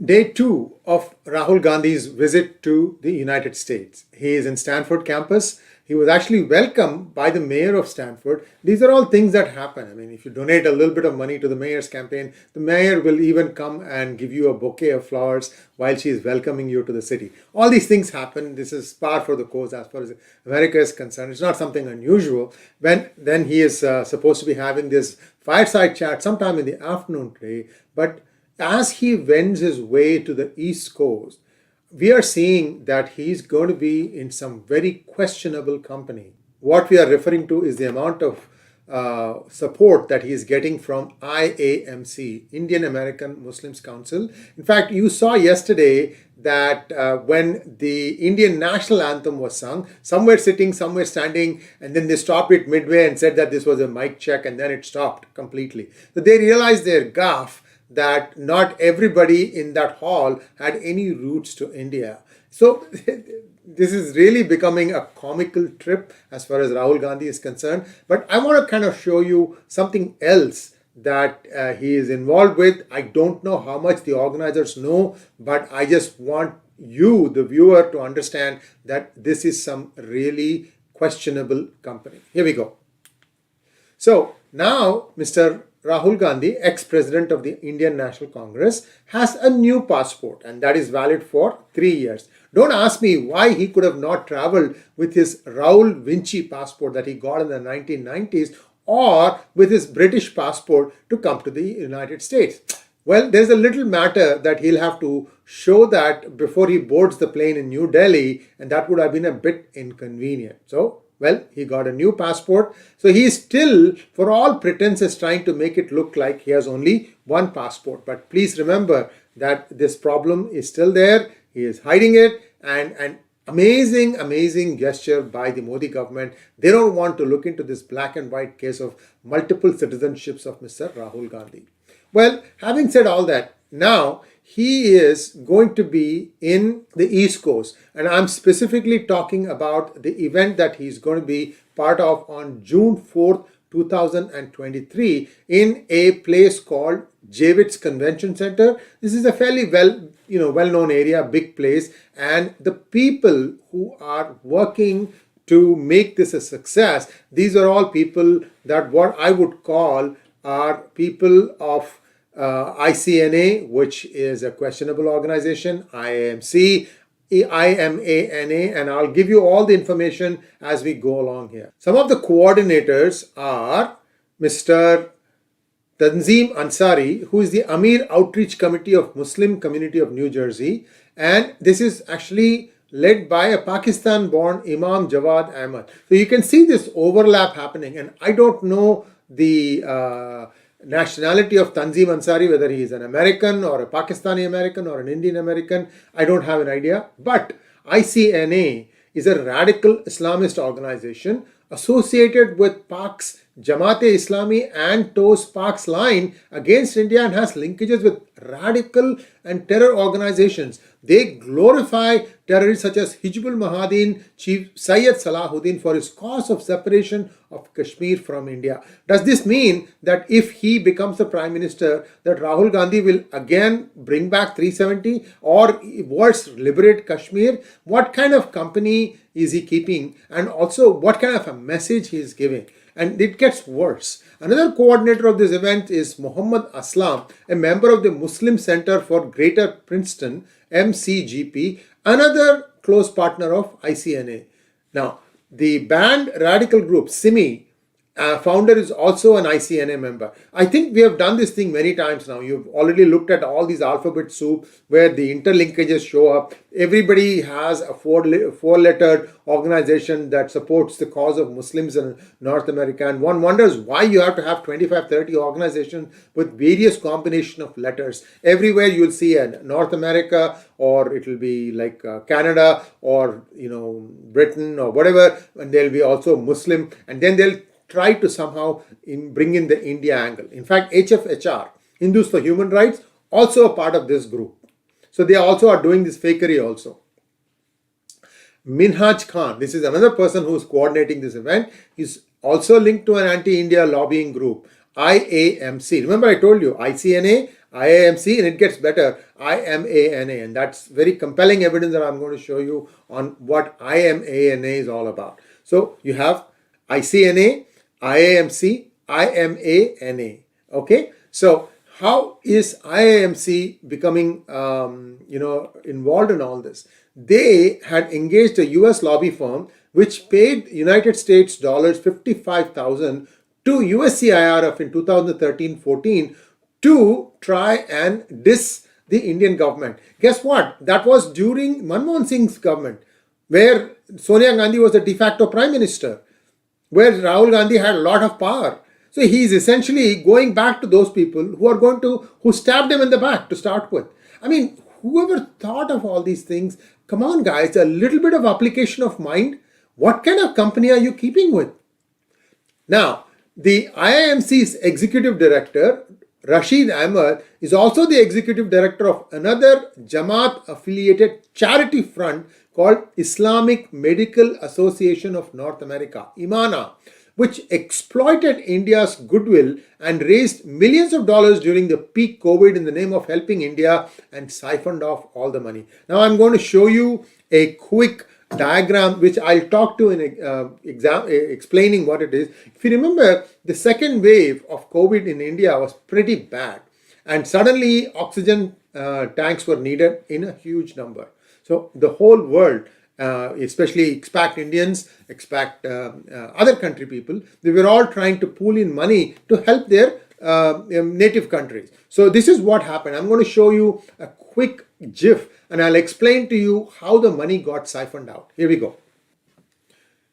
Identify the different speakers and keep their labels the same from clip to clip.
Speaker 1: Day 2 of Rahul Gandhi's visit to the United States. He is in Stanford campus. He was actually welcomed by the mayor of Stanford. These are all things that happen. I mean, if you donate a little bit of money to the mayor's campaign, the mayor will even come and give you a bouquet of flowers while she is welcoming you to the city. All these things happen. This is par for the course as far as America is concerned. It's not something unusual. Then he is supposed to be having this fireside chat sometime in the afternoon today, but as he wends his way to the East Coast, we are seeing that he's going to be in some very questionable company. What we are referring to is the amount of support that he is getting from IAMC, Indian American Muslims Council. In fact, you saw yesterday that when the Indian national anthem was sung, some were sitting, some were standing, and then they stopped it midway and said that this was a mic check, and then it stopped completely. So they realized their gaffe, that not everybody in that hall had any roots to India. So this is really becoming a comical trip as far as Rahul Gandhi is concerned. But I want to kind of show you something else that he is involved with. I don't know how much the organizers know, but I just want you, the viewer, to understand that this is some really questionable company. Here we go. So now Mr. Rahul Gandhi, ex-president of the Indian National Congress, has a new passport, and that is valid for 3 years. Don't ask me why he could have not traveled with his Raoul Vinci passport that he got in the 1990s or with his British passport to come to the United States. Well, there's a little matter that he'll have to show that before he boards the plane in New Delhi, and that would have been a bit inconvenient. So, well, he got a new passport. So he is still, for all pretenses, trying to make it look like he has only one passport. But please remember that this problem is still there. He is hiding it, and an amazing gesture by the Modi government. They don't want to look into this black and white case of multiple citizenships of Mr. Rahul Gandhi. Well, having said all that, now he is going to be in the East Coast, and I'm specifically talking about the event that he's going to be part of on June 4th, 2023 in a place called 𝙤𝙧 Convention Center. This is a fairly well-known area, big place, and the people who are working to make this a success, these are all people that what I would call are people of ICNA, which is a questionable organization, IAMC, IMANA, and I'll give you all the information as we go along here. Some of the coordinators are Mr. Tanzim Ansari, who is the Amir Outreach Committee of Muslim Community of New Jersey, and this is actually led by a Pakistan-born Imam Jawad Ahmad. So you can see this overlap happening, and I don't know the nationality of Tanzim Ansari, whether he is an American or a Pakistani American or an Indian American, I don't have an idea. But ICNA is a radical Islamist organization associated with Pak's Jamaat-e-Islami and toes Pak's line against India and has linkages with radical and terror organizations. They glorify terrorists such as Hizbul Mujahideen Chief Syed Salahuddin for his cause of separation of Kashmir from India. Does this mean that if he becomes the Prime Minister, that Rahul Gandhi will again bring back 370 or worse, liberate Kashmir? What kind of company is he keeping, and also what kind of a message he is giving? And it gets worse. Another coordinator of this event is Muhammad Aslam, a member of the Muslim Center for Greater Princeton, MCGP, another close partner of ICNA. Now, the banned radical group SIMI founder is also an ICNA member. I think we have done this thing many times now. You've already looked at all these alphabet soup where the interlinkages show up. Everybody has a four-lettered organization that supports the cause of Muslims in North America. And one wonders why you have to have 25, 30 organizations with various combination of letters. Everywhere you'll see a North America, or it will be like Canada, or Britain or whatever. And there'll be also Muslim. And then they'll try to somehow bring in the India angle. In fact, HFHR, Hindus for Human Rights, also a part of this group. So they also are doing this fakery also. Minhaj Khan, this is another person who is coordinating this event. He's also linked to an anti-India lobbying group, IAMC. Remember I told you, ICNA, IAMC, and it gets better, IMANA. And that's very compelling evidence that I'm going to show you on what IMANA is all about. So you have ICNA, IAMC, IMANA. Okay, so how is IAMC becoming involved in all this? They had engaged a US lobby firm which paid United States dollars 55,000 to USCIRF in 2013-14 to try and diss the Indian government. Guess what? That was during Manmohan Singh's government, where Sonia Gandhi was the de facto prime minister, where Rahul Gandhi had a lot of power. So he's essentially going back to those people who stabbed him in the back to start with. I mean, whoever thought of all these things? Come on, guys, a little bit of application of mind. What kind of company are you keeping with? Now, the IIMC's executive director, Rashid Ahmed, is also the executive director of another Jamaat affiliated charity front called Islamic Medical Association of North America, IMANA, which exploited India's goodwill and raised millions of dollars during the peak COVID in the name of helping India and siphoned off all the money. Now I'm going to show you a quick diagram which I'll talk to in explaining what it is. If you remember, the second wave of COVID in India was pretty bad, and suddenly oxygen tanks were needed in a huge number. So the whole world, especially expat Indians, expat other country people, they were all trying to pool in money to help their native countries. So this is what happened. I'm going to show you a quick GIF and I'll explain to you how the money got siphoned out. Here we go.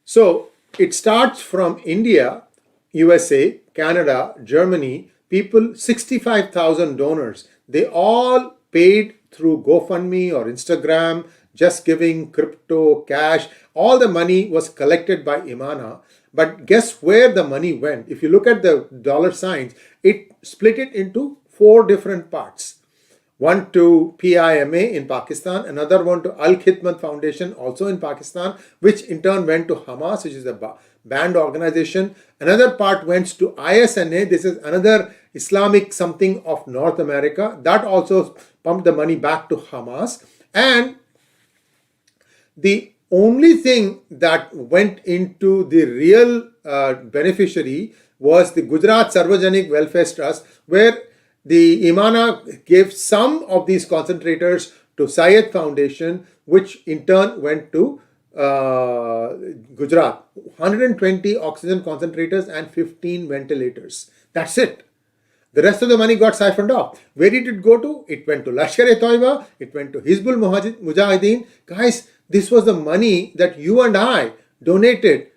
Speaker 1: So it starts from India, USA, Canada, Germany, people, 65,000 donors. They all paid through GoFundMe or Instagram, Just Giving, crypto, cash. All the money was collected by Imana. But guess where the money went? If you look at the dollar signs, it split it into 4 different parts. One to PIMA in Pakistan, another one to Al-Khidmat Foundation, also in Pakistan, which in turn went to Hamas, which is a banned organization. Another part went to ISNA. This is another Islamic something of North America. That also pumped the money back to Hamas. And the only thing that went into the real beneficiary was the Gujarat Sarvajanik Welfare Trust, where the Imana gave some of these concentrators to Syed Foundation, which in turn went to Gujarat. 120 oxygen concentrators and 15 ventilators. That's it. The rest of the money got siphoned off. Where did it go to? It went to Lashkar-e-Toiba. It went to Hizbul Mujahideen. Guys, this was the money that you and I donated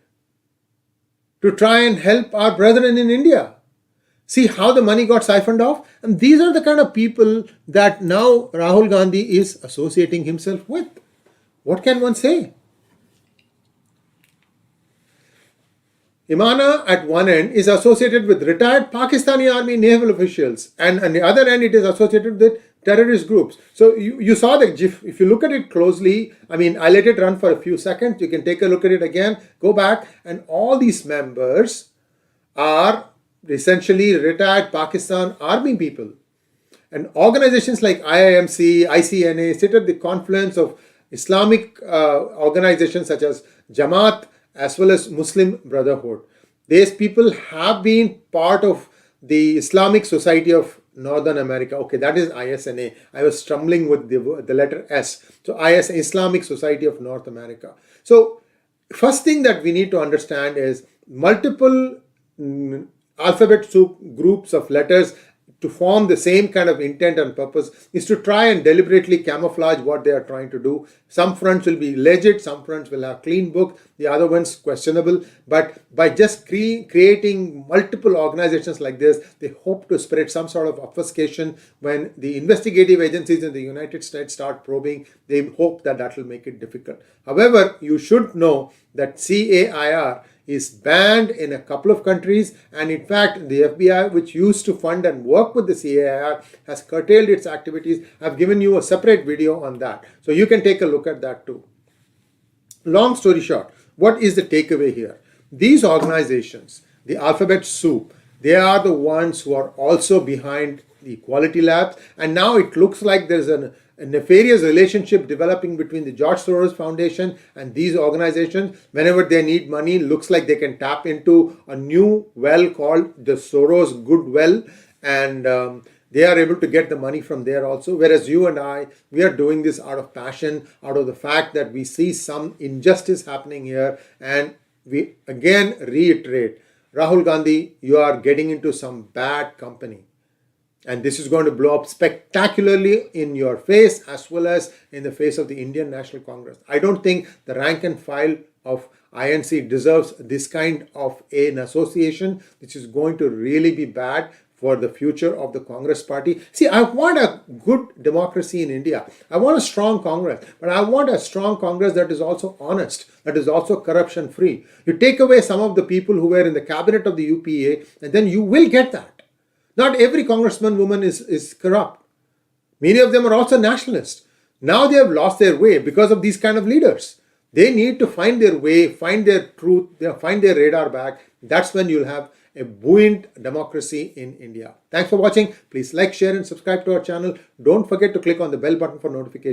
Speaker 1: to try and help our brethren in India. See how the money got siphoned off? And these are the kind of people that now Rahul Gandhi is associating himself with. What can one say? Imana at one end is associated with retired Pakistani Army naval officials, and on the other end it is associated with terrorist groups. So you saw the GIF. If you look at it closely, I mean, I let it run for a few seconds. You can take a look at it again, go back, and all these members are essentially retired Pakistan Army people. And organizations like IIMC, ICNA sit at the confluence of Islamic organizations such as Jamaat as well as Muslim Brotherhood. These people have been part of the Islamic Society of Northern America. Okay, that is ISNA. I was stumbling with the letter S. So Islamic Society of North America. So first thing that we need to understand is multiple alphabet soup groups of letters to form the same kind of intent and purpose is to try and deliberately camouflage what they are trying to do. Some fronts will be legit, some fronts will have clean book, the other ones questionable. But by just creating multiple organizations like this, they hope to spread some sort of obfuscation. When the investigative agencies in the United States start probing, they hope that will make it difficult. However, you should know that CAIR is banned in a couple of countries, and in fact the FBI, which used to fund and work with the CAIR, has curtailed its activities. I've given you a separate video on that, so you can take a look at that too. Long story short, what is the takeaway here? These organizations, the alphabet soup, they are the ones who are also behind the equality labs, and now it looks like there's a nefarious relationship developing between the George Soros Foundation and these organizations. Whenever they need money, looks like they can tap into a new well called the Soros Good Well, and they are able to get the money from there also. Whereas you and I, we are doing this out of passion, out of the fact that we see some injustice happening here, and we again reiterate, Rahul Gandhi, you are getting into some bad company. And this is going to blow up spectacularly in your face as well as in the face of the Indian National Congress. I don't think the rank and file of INC deserves this kind of an association, which is going to really be bad for the future of the Congress party. See, I want a good democracy in India. I want a strong Congress, but I want a strong Congress that is also honest, that is also corruption free. You take away some of the people who were in the cabinet of the UPA, and then you will get that. Not every congressman woman is corrupt. Many of them are also nationalists. Now they have lost their way because of these kind of leaders. They need to find their way, find their truth, find their radar back. That's when you'll have a buoyant democracy in India. Thanks for watching. Please like, share and subscribe to our channel. Don't forget to click on the bell button for notifications.